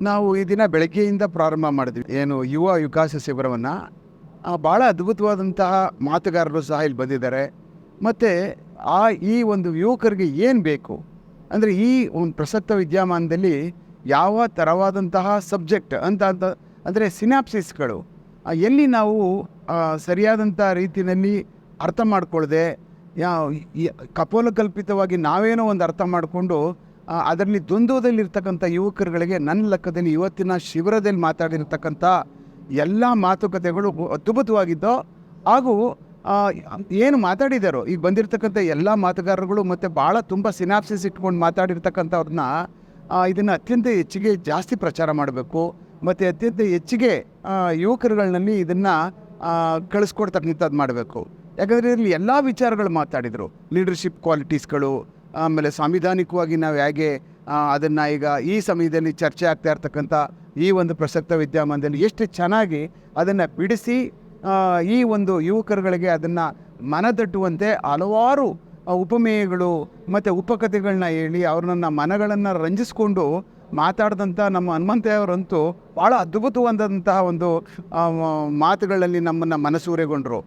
ನಾವು ಈ ದಿನ ಬೆಳಗ್ಗೆಯಿಂದ ಪ್ರಾರಂಭ ಮಾಡಿದ್ವಿ ಏನು ಯುವ ವಿಕಾಸ ಶಿಬಿರವನ್ನು. ಭಾಳ ಅದ್ಭುತವಾದಂತಹ ಮಾತುಗಾರರು ಸಹ ಇಲ್ಲಿ ಬಂದಿದ್ದಾರೆ. ಮತ್ತು ಈ ಒಂದು ಯುವಕರಿಗೆ ಏನು ಬೇಕು ಅಂದರೆ ಈ ಒಂದು ಪ್ರಸಕ್ತ ವಿದ್ಯಮಾನದಲ್ಲಿ ಯಾವ ಥರವಾದಂತಹ ಸಬ್ಜೆಕ್ಟ್ ಅಂತ ಅಂದರೆ ಸಿನಾಪ್ಸಿಸ್ಗಳು ಎಲ್ಲಿ ನಾವು ಸರಿಯಾದಂಥ ರೀತಿಯಲ್ಲಿ ಅರ್ಥ ಮಾಡ್ಕೊಳ್ಳದೆ ಕಪೋಲಕಲ್ಪಿತವಾಗಿ ನಾವೇನೋ ಒಂದು ಅರ್ಥ ಮಾಡಿಕೊಂಡು ಅದರಲ್ಲಿ ದ್ವಂದ್ವದಲ್ಲಿರ್ತಕ್ಕಂಥ ಯುವಕರುಗಳಿಗೆ ನನ್ನ ಲೆಕ್ಕದಲ್ಲಿ ಇವತ್ತಿನ ಶಿಬಿರದಲ್ಲಿ ಮಾತಾಡಿರ್ತಕ್ಕಂಥ ಎಲ್ಲ ಮಾತುಕತೆಗಳು ಅದ್ಭುತವಾಗಿದ್ದೋ. ಹಾಗೂ ಏನು ಮಾತಾಡಿದಾರೋ ಈಗ ಬಂದಿರತಕ್ಕಂಥ ಎಲ್ಲ ಮಾತುಗಾರರುಗಳು ಮತ್ತು ಭಾಳ ತುಂಬ ಸಿನಾಪ್ಸಿಸ್ ಇಟ್ಕೊಂಡು ಮಾತಾಡಿರ್ತಕ್ಕಂಥವ್ರನ್ನ ಇದನ್ನು ಅತ್ಯಂತ ಹೆಚ್ಚಿಗೆ ಜಾಸ್ತಿ ಪ್ರಚಾರ ಮಾಡಬೇಕು ಮತ್ತು ಅತ್ಯಂತ ಹೆಚ್ಚಿಗೆ ಯುವಕರುಗಳಲ್ಲಿ ಇದನ್ನು ಕಳಿಸ್ಕೊಡ್ತಕ್ಕಂಥದ್ದು ಮಾಡಬೇಕು. ಯಾಕಂದರೆ ಇಲ್ಲಿ ಎಲ್ಲ ವಿಚಾರಗಳು ಮಾತಾಡಿದರು. ಲೀಡರ್ಶಿಪ್ ಕ್ವಾಲಿಟೀಸ್ಗಳು, ಆಮೇಲೆ ಸಾಂವಿಧಾನಿಕವಾಗಿ ನಾವು ಹೇಗೆ ಅದನ್ನು ಈಗ ಈ ಸಮಯದಲ್ಲಿ ಚರ್ಚೆ ಆಗ್ತಾ ಇರ್ತಕ್ಕಂಥ ಈ ಒಂದು ಪ್ರಸಕ್ತ ವಿದ್ಯಮಾನದಲ್ಲಿ ಎಷ್ಟು ಚೆನ್ನಾಗಿ ಅದನ್ನು ಬಿಡಿಸಿ ಈ ಒಂದು ಯುವಕರುಗಳಿಗೆ ಅದನ್ನು ಮನದಟ್ಟುವಂತೆ ಹಲವಾರು ಉಪಮೇಯಗಳು ಮತ್ತು ಉಪಕಥೆಗಳನ್ನ ಹೇಳಿ ಅವ್ರನ್ನ ಮನಗಳನ್ನು ರಂಜಿಸ್ಕೊಂಡು ಮಾತಾಡಿದಂಥ ನಮ್ಮ ಹನುಮಂತಯ್ಯವರಂತೂ ಭಾಳ ಅದ್ಭುತವಾದಂತಹ ಒಂದು ಮಾತುಗಳಲ್ಲಿ ನಮ್ಮನ್ನು ಮನಸೂರೆಗೊಂಡರು.